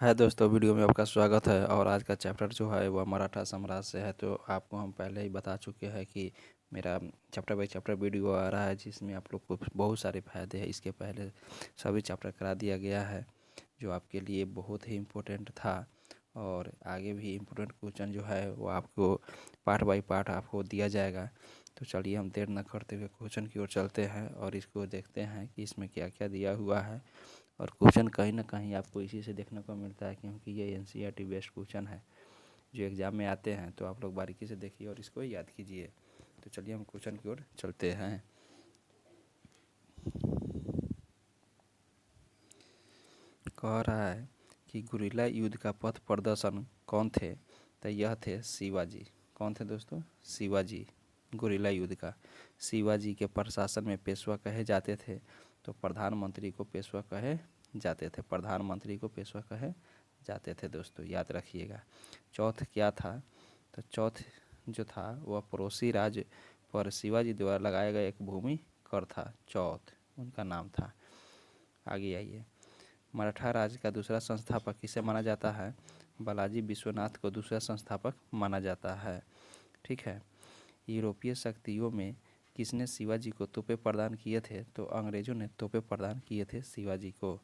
है दोस्तों, वीडियो में आपका स्वागत है। और आज का चैप्टर जो है वह मराठा साम्राज्य से है। तो आपको हम पहले ही बता चुके हैं कि मेरा चैप्टर बाई चैप्टर वीडियो आ रहा है, जिसमें आप लोग को बहुत सारे फायदे हैं। इसके पहले सभी चैप्टर करा दिया गया है, जो आपके लिए बहुत ही इम्पोर्टेंट था। और आगे भी इम्पोर्टेंट क्वेश्चन जो है वो आपको पार्ट बाई पार्ट आपको दिया जाएगा। तो चलिए हम देर न करते हुए क्वेश्चन की ओर चलते हैं और इसको देखते हैं कि इसमें क्या क्या दिया हुआ है। और क्वेश्चन कहीं ना कहीं आपको इसी से देखने को मिलता है, क्योंकि ये एनसीईआरटी बेस्ड क्वेश्चन है जो एग्ज़ाम में आते हैं। तो आप लोग बारीकी से देखिए और इसको याद कीजिए। तो चलिए हम क्वेश्चन की ओर चलते हैं। कह रहा है कि गुरिल्ला युद्ध का पथ प्रदर्शन कौन थे? तो यह थे शिवाजी। कौन थे दोस्तों? शिवाजी। गुरिल्ला युद्ध का शिवाजी के प्रशासन में पेशवा कहे जाते थे। तो प्रधानमंत्री को पेशवा कहे जाते थे। प्रधानमंत्री को पेशवा कहे जाते थे दोस्तों, याद रखिएगा। चौथ क्या था? तो चौथ जो था वह पड़ोसी राज्य पर शिवाजी द्वारा लगाया गया एक भूमि कर था। चौथ उनका नाम था। आगे आइए। मराठा राज्य का दूसरा संस्थापक किसे माना जाता है? बालाजी विश्वनाथ को दूसरा संस्थापक माना जाता है। ठीक है। यूरोपीय शक्तियों में किसने शिवाजी को तोपे प्रदान किए थे? तो अंग्रेजों ने तोपे प्रदान किए थे शिवाजी को।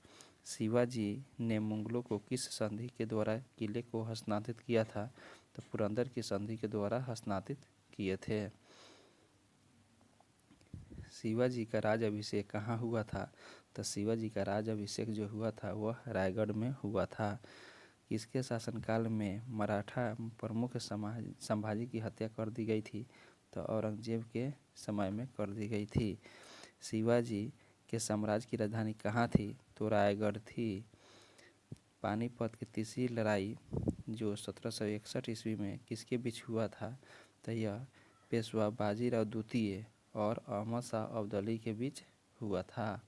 शिवाजी ने मुगलों को किस संधि के द्वारा किले को हस्तांतरित किया था? तो पुरंदर की संधि के द्वारा हस्तांतरित किए थे। शिवाजी का राज अभिषेक कहाँ हुआ था? तो शिवाजी का राज अभिषेक जो हुआ था वह रायगढ़ में हुआ था। किसके शासनकाल में मराठा प्रमुख संभाजी की हत्या कर दी गई थी? तो औरंगजेब के समय में कर दी गई थी। शिवाजी के साम्राज्य की राजधानी कहाँ थी? तो रायगढ़ थी। पानीपत की तीसरी लड़ाई जो 1761 ईस्वी में किसके बीच हुआ था? तो यह पेशवा बाजीराव द्वितीय और अहमद शाह अब्दाली के बीच हुआ था।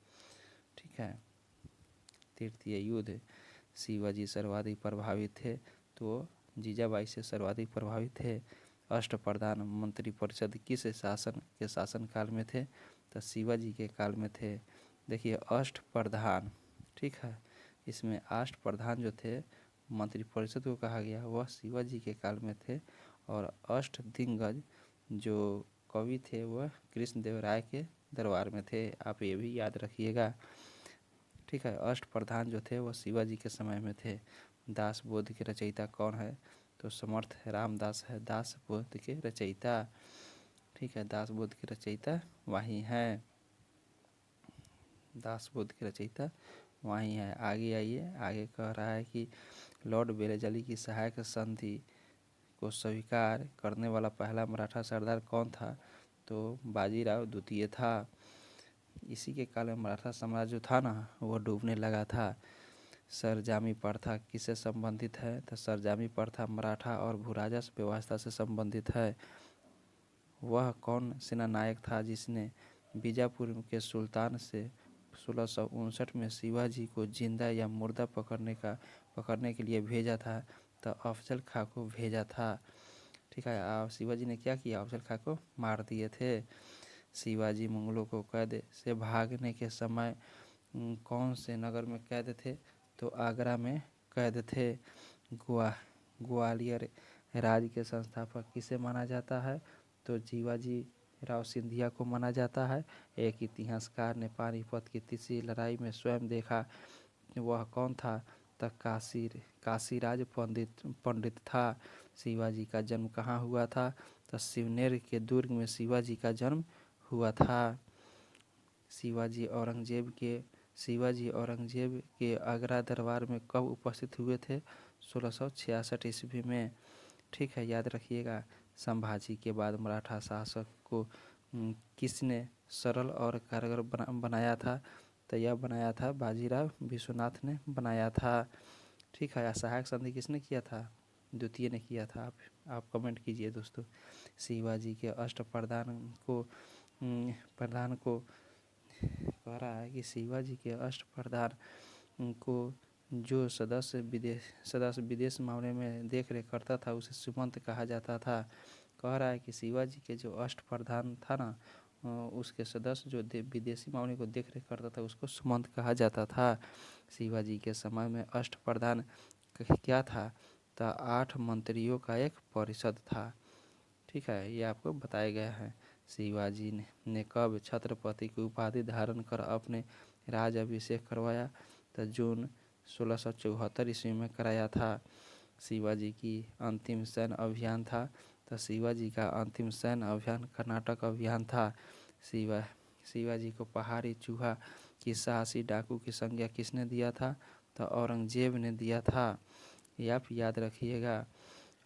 ठीक है। तृतीय युद्ध शिवाजी सर्वाधिक प्रभावित थे। तो जीजाबाई से सर्वाधिक प्रभावित थे। अष्टप्रधान मंत्रिपरिषद किस शासनकाल में थे? तो शिवाजी के काल में थे। देखिए अष्टप्रधान, ठीक है, इसमें अष्टप्रधान जो थे मंत्रिपरिषद को कहा गया, वह शिवाजी के काल में थे। और अष्टदिग्गज जो कवि थे वह कृष्णदेवराय के दरबार में थे। आप ये भी याद रखिएगा। ठीक है। अष्टप्रधान जो थे वह शिवाजी के समय में थे। दास बोध के रचयिता कौन है? तो समर्थ रामदास है दास बोध के रचयिता। ठीक है। दास बोध के रचयिता वही हैं। दास बोध के रचयिता वही है। आगे आइए। आगे कह रहा है कि लॉर्ड बेलेजली की सहायक संधि को स्वीकार करने वाला पहला मराठा सरदार कौन था? तो बाजीराव द्वितीय था। इसी के काल में मराठा साम्राज्य जो था ना वह डूबने लगा था। सरजामी प्रथा किससे संबंधित है? तो सरजामी प्रथा मराठा और भूराजा व्यवस्था से संबंधित है। वह कौन सेनानायक था जिसने बीजापुर के सुल्तान से 1659 में शिवाजी को जिंदा या मुर्दा पकड़ने के लिए भेजा था? तो अफजल खां को भेजा था। ठीक है। शिवाजी ने क्या किया? अफजल खां को मार दिए थे। शिवाजी मुगलों को कैद से भागने के समय कौन से नगर में कैद थे? तो आगरा में कैद थे। ग्वालियर राज्य के संस्थापक किसे माना जाता है? तो जीवाजी राव सिंधिया को माना जाता है। एक इतिहासकार ने पानीपत की तीसरी लड़ाई में स्वयं देखा, वह कौन था? तो काशीराज पंडित था। शिवाजी का जन्म कहाँ हुआ था? तो सिवनेर के दुर्ग में शिवाजी का जन्म हुआ था। शिवाजी औरंगजेब के आगरा दरबार में कब उपस्थित हुए थे? 1666 ईस्वी में। ठीक है, याद रखिएगा। संभाजी के बाद मराठा शासक को किसने सरल और कारगर बनाया था? तो यह बनाया था बाजीराव विश्वनाथ ने बनाया था। ठीक है। सहायक संधि किसने किया था? द्वितीय ने किया था। आप कमेंट कीजिए दोस्तों। शिवाजी के प्रधान को कह रहा है कि शिवाजी के अष्टप्रधान को जो सदस्य विदेश मामले में देख रेख करता था उसे सुमंत कहा जाता था। कह रहा है कि शिवाजी के जो अष्टप्रधान था ना, उसके सदस्य जो विदेशी मामले को देख रेख करता था उसको सुमंत कहा जाता था। शिवाजी के समय में अष्टप्रधान क्या था? तो 8 मंत्रियों का एक परिषद था। ठीक है, ये आपको बताया गया है। शिवाजी ने कब छत्रपति की उपाधि धारण कर अपने राज अभिषेक करवाया? तो जून 1674 ईस्वी में कराया था। शिवाजी की अंतिम सैन्य अभियान था। तो शिवाजी का अंतिम सैन्य अभियान कर्नाटक अभियान था। शिवाजी को पहाड़ी चूहा की साहसी डाकू की संज्ञा किसने दिया था? तो औरंगजेब ने दिया था। ये आप याद रखिएगा,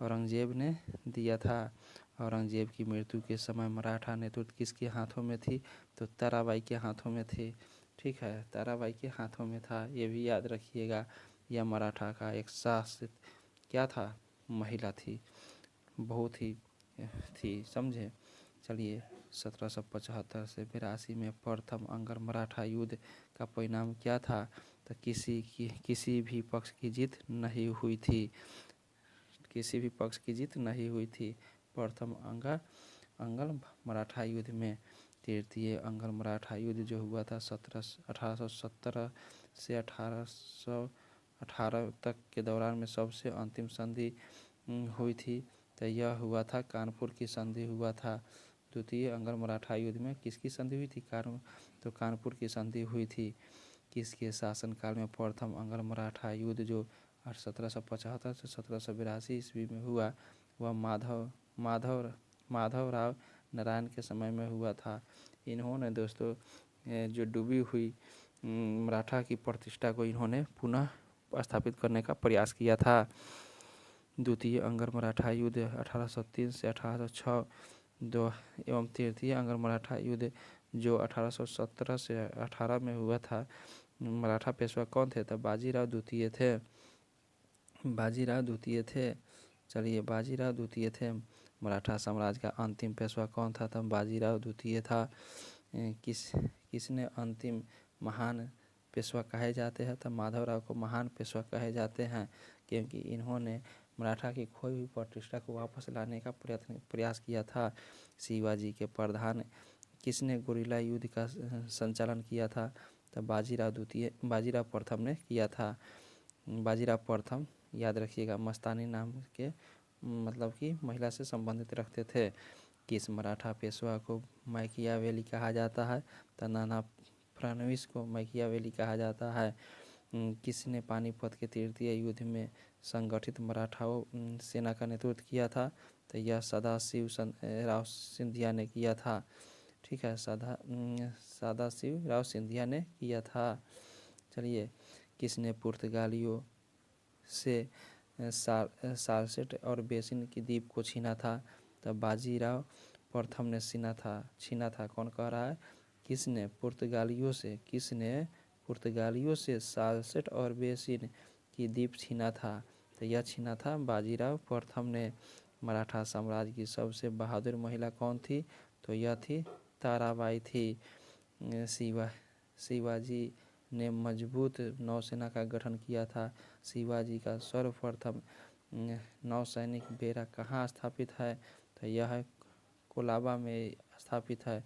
औरंगजेब ने दिया था। औरंगजेब की मृत्यु के समय मराठा नेतृत्व किसके हाथों में थी? तो ताराबाई के हाथों में थी। ठीक है, ताराबाई के हाथों में था, ये भी याद रखिएगा। यह मराठा का एक शासित क्या था? महिला थी, बहुत ही थी, समझे। चलिए, 1775 से 82 में प्रथम अंगर मराठा युद्ध का परिणाम क्या था? तो किसी भी पक्ष की जीत नहीं हुई थी। किसी भी पक्ष की जीत नहीं हुई थी। प्रथम अंगल मराठा युद्ध में तृतीय अंगल मराठा युद्ध जो हुआ था 1817 से 1818 तक के दौरान में सबसे अंतिम संधि हुई थी। तो यह हुआ था कानपुर की संधि हुआ था। द्वितीय अंगल मराठा युद्ध में किसकी संधि हुई थी? तो कानपुर की संधि हुई थी। किसके शासनकाल में प्रथम अंगल मराठा युद्ध जो 1775 से 1782 ईस्वी में हुआ, वह माधवराव नारायण के समय में हुआ था। इन्होंने दोस्तों जो डूबी हुई मराठा की प्रतिष्ठा को इन्होंने पुनः स्थापित करने का प्रयास किया था। द्वितीय अंगर मराठा युद्ध 1803 से 1806 एवं तृतीय अंगर मराठा युद्ध जो 1817 से 18 में हुआ था। मराठा पेशवा कौन थे? तो बाजीराव द्वितीय थे। बाजीराव द्वितीय थे। चलिए, बाजीराव द्वितीय थे। मराठा साम्राज्य का अंतिम पेशवा कौन था? तो बाजीराव द्वितीय था। किसने अंतिम महान पेशवा कहे जाते हैं? तो माधवराव को महान पेशवा कहे जाते हैं, क्योंकि इन्होंने मराठा की खोई हुई प्रतिष्ठा को वापस लाने का प्रयास किया था। शिवाजी के प्रधान किसने गुरिल्ला युद्ध का संचालन किया था? तो बाजीराव प्रथम ने किया था। बाजीराव प्रथम याद रखिएगा, मस्तानी नाम के मतलब कि महिला से संबंधित रखते थे। किस मराठा पेशवा को मैकियावेली कहा जाता है? तो नाना फडणवीस को मैकियावेली कहा जाता है। किसने पानीपत के तृतीय युद्ध में संगठित मराठाओं सेना का नेतृत्व किया था? तो यह सदाशिव राव सिंधिया ने किया था। ठीक है, सदाशिव राव सिंधिया ने किया था। चलिए, किसने पुर्तगालियों से साल्सेट और बेसिन की द्वीप को छीना था? तो बाजीराव प्रथम ने छीना था। कौन कह रहा है? किसने पुर्तगालियों से साल्सेट और बेसिन की द्वीप छीना था? तो यह छीना था बाजीराव प्रथम ने। मराठा साम्राज्य की सबसे बहादुर महिला कौन थी? तो यह थी ताराबाई थी। शिवाजी ने मजबूत नौसेना का गठन किया था। शिवाजी का सर्वप्रथम नौसैनिक बेड़ा कहाँ स्थापित है? तो यह कोलाबा में स्थापित है।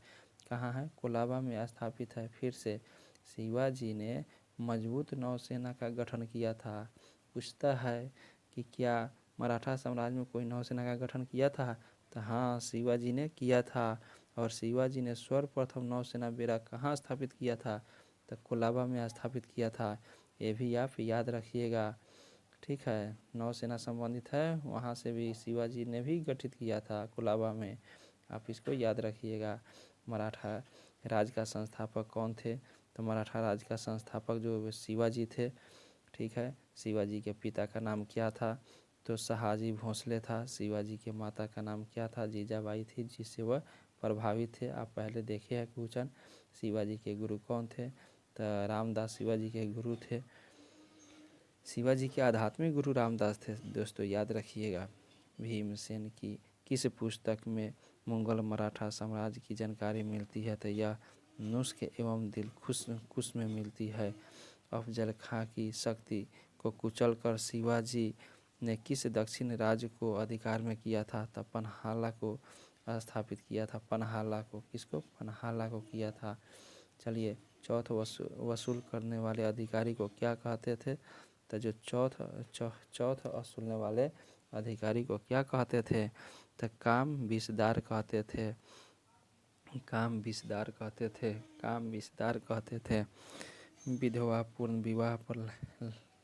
कहाँ है? कोलाबा में स्थापित है। फिर से, शिवाजी ने मजबूत नौसेना का गठन किया था। पूछता है कि क्या मराठा साम्राज्य में कोई नौसेना का गठन किया था? तो हाँ, शिवाजी ने किया था। और शिवाजी ने सर्वप्रथम नौसेना बेड़ा कहाँ स्थापित किया था? तो कोलाबा में स्थापित किया था। ये भी आप याद रखिएगा। ठीक है, नौसेना संबंधित है, वहाँ से भी शिवाजी ने भी गठित किया था कोलाबा में। आप इसको याद रखिएगा। मराठा राज का संस्थापक कौन थे? तो मराठा राज का संस्थापक जो शिवाजी थे। ठीक है, शिवाजी के पिता का नाम क्या था? तो शहाजी भोंसले था। शिवाजी के माता का नाम क्या था? जीजाबाई थी, जिससे वह प्रभावित थे। आप पहले देखे हैं क्वेश्चन। शिवाजी के गुरु कौन थे? तो रामदास शिवाजी के गुरु थे। शिवाजी के आध्यात्मिक गुरु रामदास थे। दोस्तों याद रखिएगा। भीमसेन की किस पुस्तक में मुगल मराठा साम्राज्य की जानकारी मिलती है? तो यह नुस्ख एवं दिलखुश में मिलती है। अफजल खां की शक्ति को कुचल कर शिवाजी ने किस दक्षिण राज्य को अधिकार में किया था? तो पन्हाला को स्थापित किया था। पन्हाला को किसको? पन्हाला को किया था। चलिए, चौथ वसूल करने वाले अधिकारी को क्या कहते थे? तो जो चौथ वसूलने वाले अधिकारी को क्या कहते थे? तो काम विषदार कहते थे। काम विषदार कहते थे। काम विषदार कहते थे। विधवा पूर्ण विवाह पर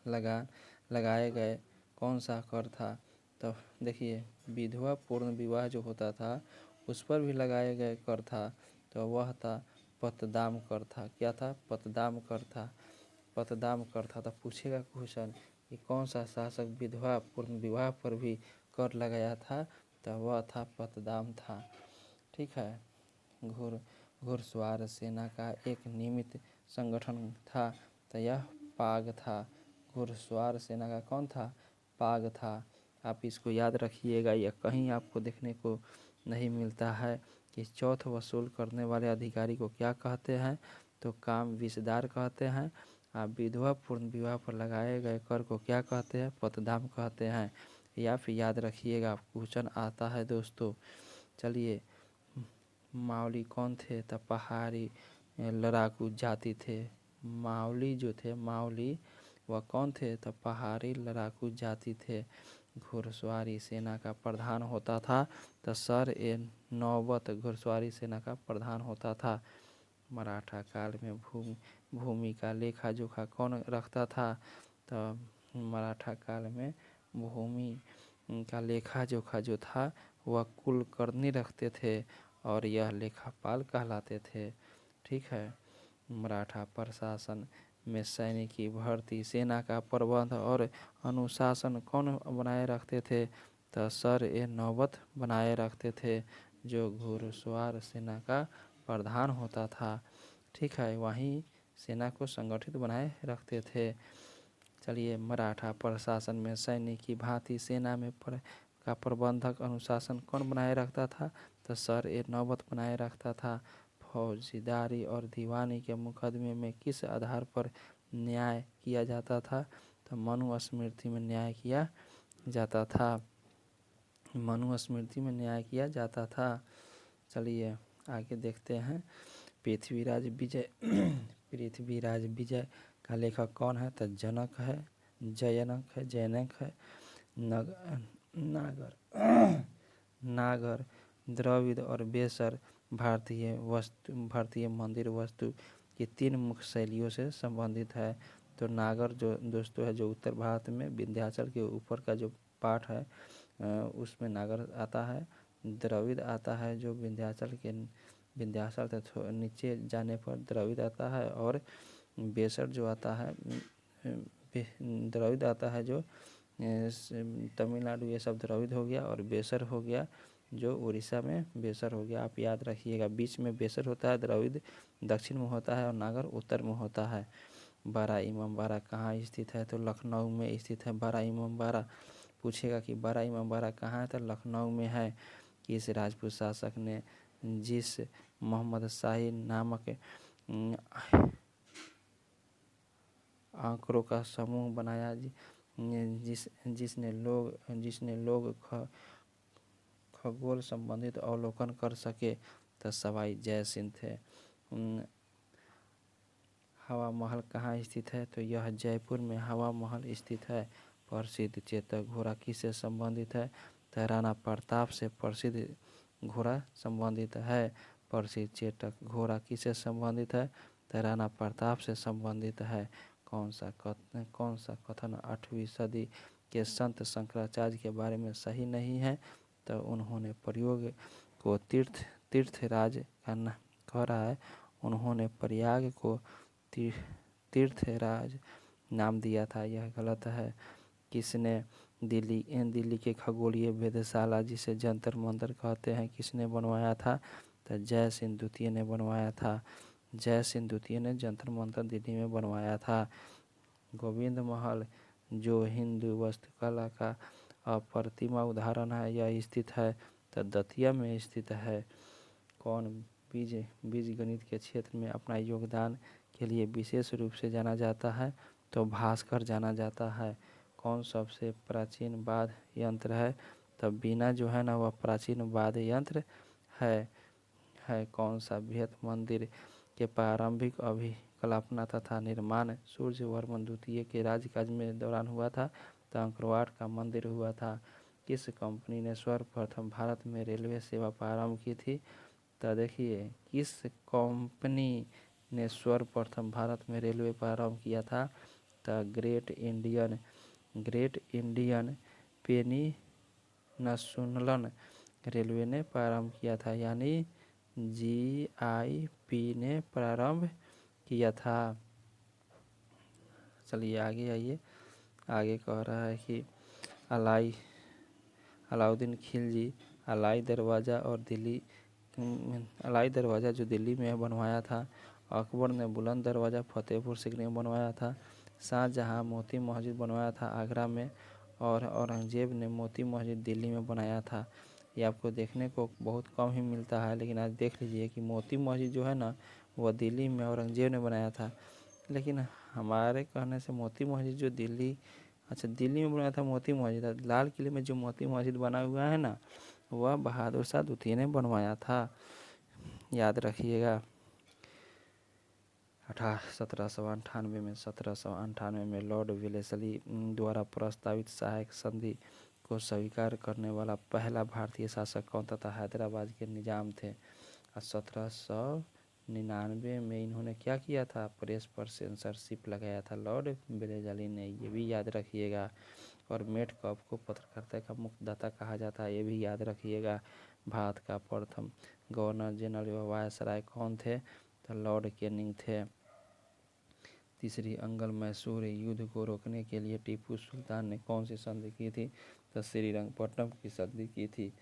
लगाए गए कौन सा कर था? तो देखिए, विधवा पूर्ण विवाह जो होता था उस पर भी लगाए गए कर था, तो वह था पतदाम कर था। क्या था? पतदाम कर था। पतदाम कर था। तो पूछेगा क्वेश्चन कि कौन सा शासक विधवा पूर्ण विवाह पर भी कर लगाया था? तो वह था पतदाम था। ठीक है। घुड़सवार सेना का एक नियमित संगठन था, तो यह पाग था। घुड़सवार सेना का कौन था? पाग था। आप इसको याद रखिएगा, यह कहीं आपको देखने को नहीं मिलता है कि चौथ वसूल करने वाले अधिकारी को क्या कहते हैं? तो काम विषदार कहते हैं। आप विधवा पूर्ण विवाह पर लगाए गए कर को क्या कहते हैं? पतदाम कहते हैं। या फिर याद रखिएगा, क्वेश्चन आता है दोस्तों। चलिए, मावली कौन थे? तो पहाड़ी लड़ाकू जाति थे। मावली जो थे, मावली वह कौन थे? तो पहाड़ी लड़ाकू जाति थे। घुड़सवारी सेना का प्रधान होता था, तो सर ए नौबत घुड़सवारी सेना का प्रधान होता था। मराठा काल में भूमि का लेखा जोखा कौन रखता था? तो मराठा काल में भूमि का लेखा जोखा जो था वह कुलकर्णी रखते थे, और यह लेखापाल कहलाते थे। ठीक है। मराठा प्रशासन में सैनिकी भर्ती, सेना का प्रबंध और अनुशासन कौन बनाए रखते थे? तो सर ए नौबत बनाए रखते थे, जो घुड़सवार सेना का प्रधान होता था। ठीक है। वहीं सेना को संगठित बनाए रखते थे। चलिए, मराठा प्रशासन में सैनिकी भांति सेना में का प्रबंधक अनुशासन कौन बनाए रखता था? तो सर ए नौबत बनाए रखता था। फौजदारी और दीवानी के मुकदमे में किस आधार पर न्याय किया जाता था? तो मनुस्मृति में न्याय किया जाता था। मनुस्मृति में न्याय किया जाता था। चलिए आगे देखते हैं। पृथ्वीराज विजय पृथ्वीराज विजय का लेखक कौन है? तो जनक है, जैनक है, नागर, द्रविड़ और बेसर भारतीय मंदिर वास्तु की 3 मुख्य शैलियों से संबंधित है। तो नागर जो दोस्तों है, जो उत्तर भारत में विंध्याचल के ऊपर का जो पार्ट है उसमें नागर आता है। द्रविड़ आता है जो विंध्याचल से नीचे जाने पर द्रविड़ आता है। और बेसर जो आता है, द्रविड़ आता है जो तमिलनाडु, ये सब द्रविड़ हो गया। और बेसर हो गया जो उड़ीसा में बेसर हो गया। आप याद रखिएगा, बीच में बेसर होता है, द्रविड़ दक्षिण में होता है और नागर उत्तर में होता है। बड़ा इमामबाड़ा कहाँ स्थित है? तो लखनऊ में स्थित है बड़ा इमामबाड़ा। पूछेगा कि बड़ा इमामबाड़ा कहाँ है? तो लखनऊ में है। किस राजपूत शासक ने जिस मोहम्मद शाही नामक आंकड़ों का समूह बनाया जिसने लोग खगोल संबंधित अवलोकन कर सके? तो सवाई जय सिंह थे। हवा महल कहाँ स्थित है? तो यह जयपुर में हवा महल स्थित है। प्रसिद्ध चेतक घोड़ा किससे संबंधित है? तो राणा प्रताप से प्रसिद्ध घोड़ा संबंधित है। प्रसिद्ध चेतक घोड़ा किससे संबंधित है? तो राणा प्रताप से संबंधित है। कौन सा कथन 8वीं सदी के संत शंकराचार्य के बारे में सही नहीं है? तो उन्होंने प्रयोग को तीर्थराज कह रहा है। उन्होंने प्रयाग को तीर्थराज नाम दिया था, यह गलत है। किसने दिल्ली के खगोलीय वेधशाला जिसे जंतर मंतर कहते हैं, किसने बनवाया था? तो जय सिंह द्वितीय ने बनवाया था। जय सिंह द्वितीय ने जंतर मंतर दिल्ली में बनवाया था। गोविंद महल जो हिंदू वास्तुकला का अप्रतिम उदाहरण है, यह स्थित है तो दतिया में स्थित है। कौन बीज गणित के क्षेत्र में अपना योगदान के लिए विशेष रूप से जाना जाता है? तो भास्कर जाना जाता है। कौन सबसे प्राचीन वाद्य यंत्र है? तो बीना जो है ना, वह प्राचीन वाद्य यंत्र है। कौन सा बृहत मंदिर के प्रारंभिक कल्पना तथा निर्माण सूर्यवर्मन द्वितीय के राज्यकाल में दौरान हुआ था। तो अंकरवाट का मंदिर हुआ था। किस कंपनी ने सर्वप्रथम भारत में रेलवे सेवा प्रारंभ की थी? तो देखिए, किस कंपनी ने सर्वप्रथम भारत में रेलवे प्रारंभ किया था? तो ग्रेट इंडियन पेनिनसुलन रेलवे ने प्रारंभ किया था, यानी GIP ने प्रारंभ किया था। चलिए आगे आइए। आगे कह रहा है कि अलाउद्दीन खिलजी अलाई दरवाज़ा जो दिल्ली में बनवाया था। अकबर ने बुलंद दरवाज़ा फतेहपुर सीकरी में बनवाया था। शाहजहाँ मोती मस्जिद बनवाया था आगरा में, और औरंगजेब ने मोती मस्जिद दिल्ली में बनाया था। ये आपको देखने को बहुत कम ही मिलता है, लेकिन आज देख लीजिए कि मोती मस्जिद जो है ना, वह दिल्ली में औरंगजेब ने बनाया था। लेकिन हमारे कहने से मोती मस्जिद जो दिल्ली में बनाया था मोती मस्जिद, लाल किले में जो मोती मस्जिद बना हुआ है ना, वह बहादुर शाह द्वितीय ने बनवाया था, याद रखिएगा। 1798 में लॉर्ड वेलेस्ली द्वारा प्रस्तावित सहायक संधि को स्वीकार करने वाला पहला भारतीय शासक कौन तथा हैदराबाद के निजाम थे? 1799 में इन्होंने क्या किया था? प्रेस पर सेंसरशिप लगाया था लॉर्ड वेलेस्ली ने, ये भी याद रखिएगा। और मेटकॉफ को पत्रकारिता का मुक्तिदाता कहा जाता है, ये भी याद रखिएगा। भारत का प्रथम गवर्नर जनरल व वायसराय कौन थे? तो लॉर्ड कैनिंग थे। तीसरी अंगल मैसूर युद्ध को रोकने के लिए टीपू सुल्तान ने कौन सी संधि की थी? तो श्रीरंगपट्टनम की संधि की थी।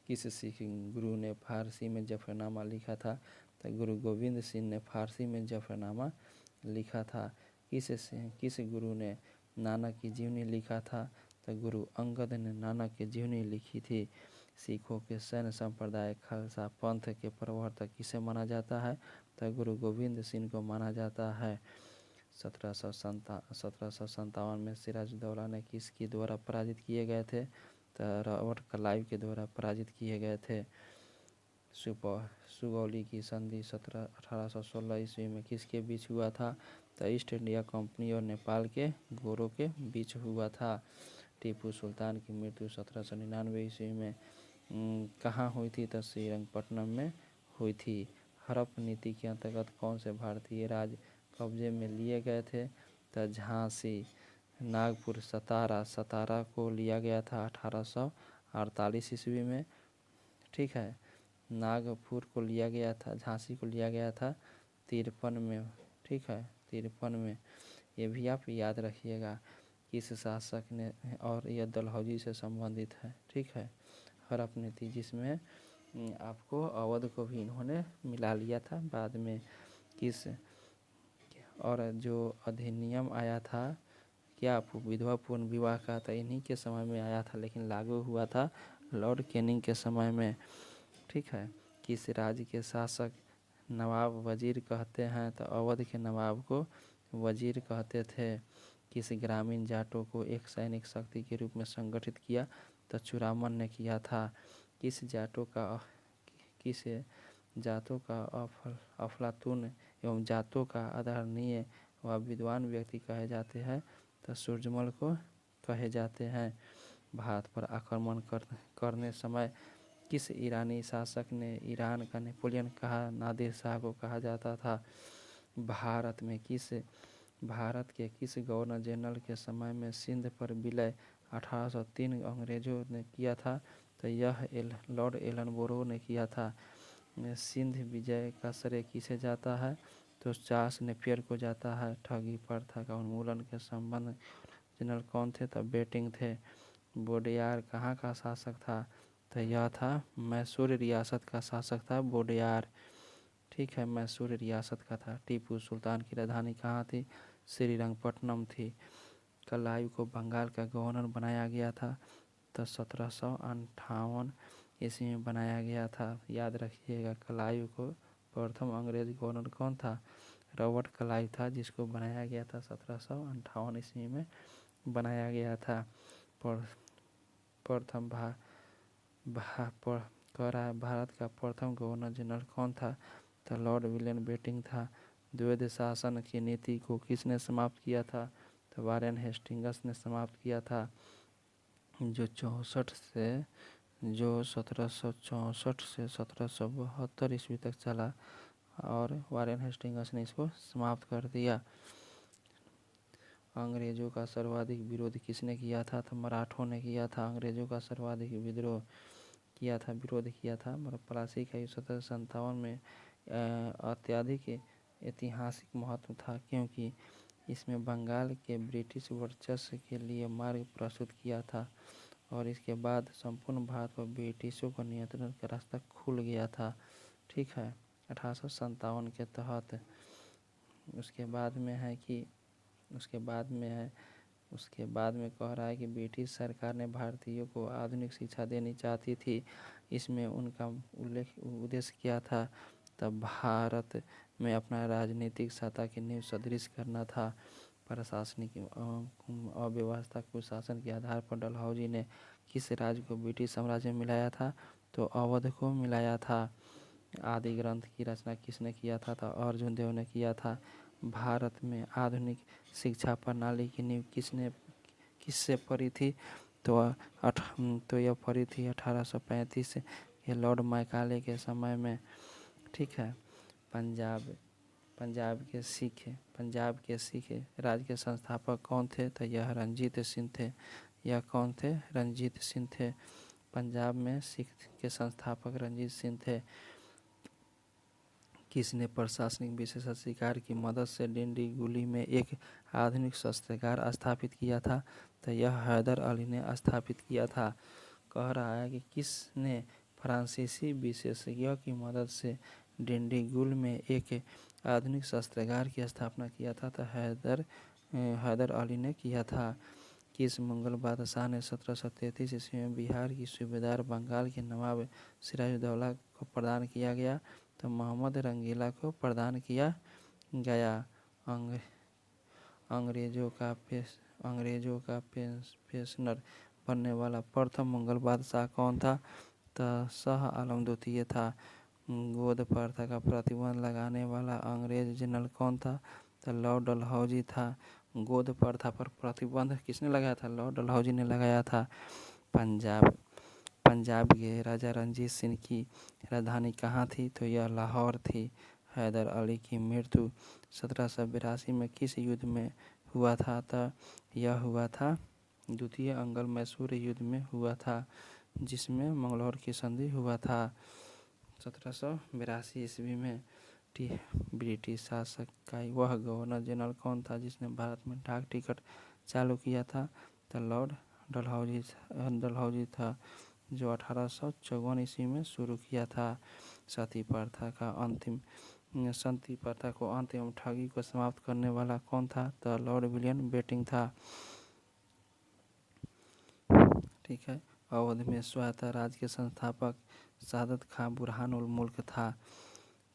किस सिख गुरु ने फारसी में जफरनामा लिखा था? तो गुरु गोविंद सिंह ने फारसी में जफरनामा लिखा था। किस गुरु ने नानक की जीवनी लिखा था? तो गुरु अंगद ने नानक की जीवनी लिखी थी। सिखों के सैन्य संप्रदाय खालसा पंथ के प्रवर्तक किसे माना जाता है? तो गुरु गोविंद सिंह को माना जाता है। 1757 में सिराजुद्दौला ने किसके द्वारा पराजित किए गए थे? तो रॉबर्ट क्लाइव के द्वारा पराजित किए गए थे। सुगौली की संधि 1816 ईस्वी में किसके बीच हुआ था? तो ईस्ट इंडिया कंपनी और नेपाल के गोरों के बीच हुआ था। टीपू सुल्तान की मृत्यु 1799 ईस्वी में कहाँ हुई थी? तो श्रीरंगपट्टनम में हुई थी। हड़प नीति के अंतर्गत कौन से भारतीय राज्य कब्जे में लिए गए थे? तो झांसी, नागपुर, सतारा को लिया गया था 1848 ईस्वी में। ठीक है, नागपुर को लिया गया था, झांसी को लिया गया था 53 में। ठीक है, 53 में। ये भी आप याद रखिएगा। किस शासक ने, और यह डलहौजी से संबंधित है। ठीक है, हड़प नीति जिसमें आपको अवध को भी इन्होंने मिला लिया था बाद में। किस और जो अधिनियम आया था क्या विधवा पूर्ण विवाह का, था इन्हीं के समय में आया था, लेकिन लागू हुआ था लॉर्ड कैनिंग के समय में। ठीक है, किस राज्य के शासक नवाब वजीर कहते हैं? तो अवध के नवाब को वजीर कहते थे। किस ग्रामीण जाटों को एक सैनिक शक्ति के रूप में संगठित किया? तो चुरामन ने किया था। किस जातों का अफलातून एवं जातों का आदरणीय व विद्वान व्यक्ति कहे जाते हैं? तो सूरजमल को कहे जाते हैं। भारत पर आक्रमण करने समय किस ईरानी शासक ने ईरान का नेपोलियन कहा, नादिर शाह को कहा जाता था? भारत के किस गवर्नर जनरल के समय में सिंध पर विलय 1803 अंग्रेजों ने किया था? तो यह लॉर्ड एलनबरो ने किया था। सिंध विजय का श्रेय किसे जाता है? तो चार्ल्स नेपियर को जाता है। ठगी प्रथा का उन्मूलन के संबंध जनरल कौन थे? तो बेटिंग थे। वोडेयार कहाँ का शासक था? तो यह था मैसूर रियासत का शासक था वोडेयार। ठीक है, मैसूर रियासत का था। टीपू सुल्तान की राजधानी कहाँ थी? श्रीरंगपट्टनम थी। क्लाइव को बंगाल का गवर्नर बनाया गया था। तो 1758 ईस्वी में बनाया गया था, याद रखिएगा। क्लाइव को प्रथम अंग्रेज गवर्नर कौन था? रॉबर्ट क्लाइव था, जिसको बनाया गया था 1758 ईस्वी में बनाया गया था। प्रथम कह रहा है भारत का प्रथम गवर्नर जनरल कौन था? तो लॉर्ड विलियम बेटिंग था। द्वैध शासन की नीति को किसने समाप्त किया था? तो वारेन हेस्टिंग्स ने समाप्त किया था, जो 1764 से 1772 ईस्वी तक चला और वारेन हेस्टिंग्स ने इसको समाप्त कर दिया। अंग्रेजों का सर्वाधिक विरोध किसने किया था? तो मराठों ने किया था। अंग्रेजों का सर्वाधिक विरोध किया था। मतलब प्लासी का 1757 में अत्यधिक ऐतिहासिक महत्व था, क्योंकि इसमें बंगाल के ब्रिटिश वर्चस्व के लिए मार्ग प्रस्तुत किया था और इसके बाद संपूर्ण भारत पर ब्रिटिशों को नियंत्रण का रास्ता खुल गया था। ठीक है, 1857 के तहत। उसके बाद में कह रहा है कि ब्रिटिश सरकार ने भारतीयों को आधुनिक शिक्षा देनी चाहती थी। इसमें उनका उद्देश्य क्या था? तब भारत में अपना राजनीतिक सत्ता की नींव सुदृढ़ करना था। प्रशासनिक अव्यवस्था कुशासन के आधार पर डलहौजी ने किस राज्य को ब्रिटिश साम्राज्य में मिलाया था? तो अवध को मिलाया था। आदि ग्रंथ की रचना किसने किया था? तो अर्जुन देव ने किया था। भारत में आधुनिक शिक्षा प्रणाली की नींव किससे पड़ी थी? तो यह पड़ी थी 1835 के लॉर्ड मैकाले के समय में। ठीक है, पंजाब के सिख राज्य के संस्थापक कौन थे? तो यह रणजीत सिंह थे। यह कौन थे? रणजीत सिंह थे। पंजाब में सिख के संस्थापक रणजीत सिंह थे। किसने प्रशासनिक विशेषाधिकार की मदद से डिंडीगुली में एक आधुनिक शस्त्रागार स्थापित किया था? तो यह हैदर अली ने स्थापित किया था। कह रहा है कि किसने फ्रांसीसी विशेषज्ञों की मदद से डिंडीगुल में एक आधुनिक शस्त्रागार की स्थापना किया था? तो हैदर अली ने किया था। किस मुगल बादशाह ने 1733 ईस्वी में बिहार की सूबेदार बंगाल के नवाब सिराजुद्दौला को प्रदान किया गया? तो मोहम्मद रंगीला को प्रदान किया गया। अंग्रेजों का पेशनर बनने वाला प्रथम मुगल बादशाह कौन था? तो शाह आलम द्वितीय था। गोद प्रथा का प्रतिबंध लगाने वाला अंग्रेज जनरल कौन था? तो लॉर्ड डलहौजी था। गोद प्रथा पर प्रतिबंध किसने लगाया था? लॉर्ड डलहौजी ने लगाया था। पंजाब के राजा रणजीत सिंह की राजधानी कहाँ थी? तो यह लाहौर थी। हैदर अली की मृत्यु 1782 में किस युद्ध में हुआ था? तो यह हुआ था द्वितीय अंगल मैसूर युद्ध में हुआ था, जिसमें मंगलौर की संधि हुआ था 1782 ईस्वी में। ब्रिटिश शासक का वह गवर्नर जनरल कौन था जिसने भारत में डाक टिकट चालू किया था? तो लॉर्ड डलहौजी था, जो 1854 ईस्वी में शुरू किया था। सती प्रथा को अंत एवं ठगी को समाप्त करने वाला कौन था? तो लॉर्ड विलियम बेटिंग था। ठीक है, अवध में स्वायत्ता राज्य के संस्थापक सादत खां बुरहानुल मुल्क था।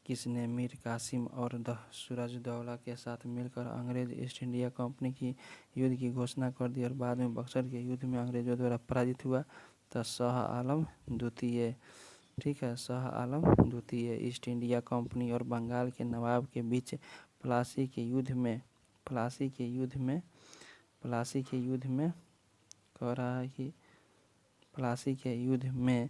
किसने मीर कासिम और सिराजुद्दौला के साथ मिलकर अंग्रेज ईस्ट इंडिया कंपनी की युद्ध की घोषणा कर दी और बाद में बक्सर के युद्ध में अंग्रेजों द्वारा पराजित हुआ? तो शाह आलम द्वितीय। ठीक है, शाह आलम द्वितीय। ईस्ट इंडिया कंपनी और बंगाल के नवाब के बीच प्लासी के युद्ध में कह रहा है कि प्लासी के युद्ध में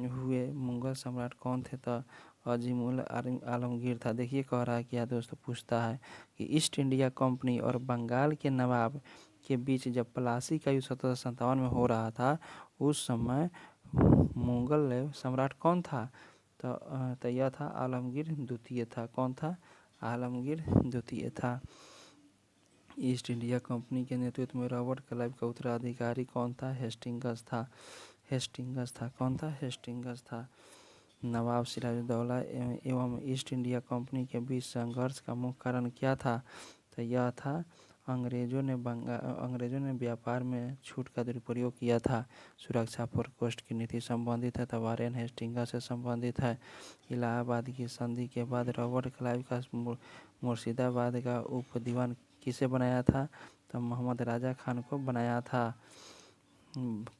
हुए मुगल सम्राट कौन थे? तो अजीमुल आलमगीर था। देखिए, कह रहा है क्या दोस्तों, पूछता है कि ईस्ट इंडिया कंपनी और बंगाल के नवाब के बीच जब प्लासी का युद्ध 1757 में हो रहा था, उस समय मुगल सम्राट कौन था? तो यह था आलमगीर द्वितीय था। कौन था? आलमगीर द्वितीय था। ईस्ट इंडिया कंपनी के नेतृत्व में रॉबर्ट क्लाइव का उत्तराधिकारी कौन था? हेस्टिंग्स था। कौन था? हेस्टिंग्स था। नवाब सिराजुद्दौला एवं ईस्ट इंडिया कंपनी के बीच संघर्ष का मुख्य कारण क्या था? तो यह था अंग्रेजों ने व्यापार में छूट का दुरुपयोग किया था। सुरक्षा प्रकोष्ठ की नीति संबंधित है, तो वारेन हेस्टिंग्स से संबंधित है। इलाहाबाद की संधि के बाद रॉबर्ट क्लाइव का मुर्शिदाबाद का उप दीवान किसे बनाया था? तो मोहम्मद राजा खान को बनाया था।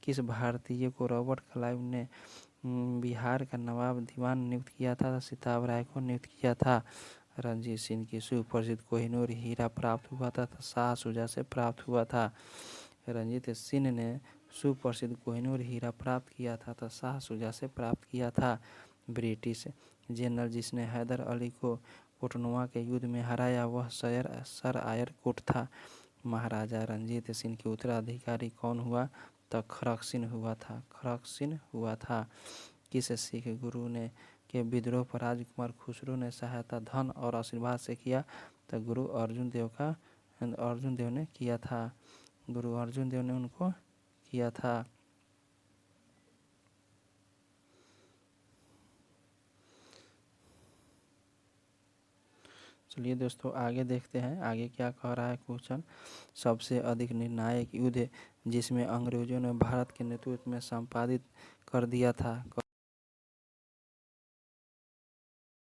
किस भारतीय को रॉबर्ट क्लाइव ने बिहार का नवाब दीवान नियुक्त किया था, सिताब राय को नियुक्त किया था। रणजीत सिंह की सुप्रसिद्ध कोहिनूर हीरा प्राप्त हुआ था, शाह शुजा से प्राप्त हुआ था। रणजीत सिंह ने सुप्रसिद्ध कोहिनूर हीरा प्राप्त किया था तो शाह शुजा से प्राप्त किया था। ब्रिटिश जनरल जिसने हैदर अली को कोटनुआ के युद्ध में हराया वह सर आयर कोट था। महाराजा रणजीत सिंह के उत्तराधिकारी कौन हुआ तो खड़क सिंह हुआ था। किस सिख गुरु ने के विद्रोह पर राजकुमार खुसरो ने सहायता धन और आशीर्वाद से किया तो गुरु अर्जुन देव ने किया था। गुरु अर्जुन देव ने उनको किया था। चलिए दोस्तों आगे देखते हैं आगे क्या कह रहा है क्वेश्चन। सबसे अधिक निर्णायक युद्ध जिसमें अंग्रेजों ने भारत के नेतृत्व में संपादित कर दिया था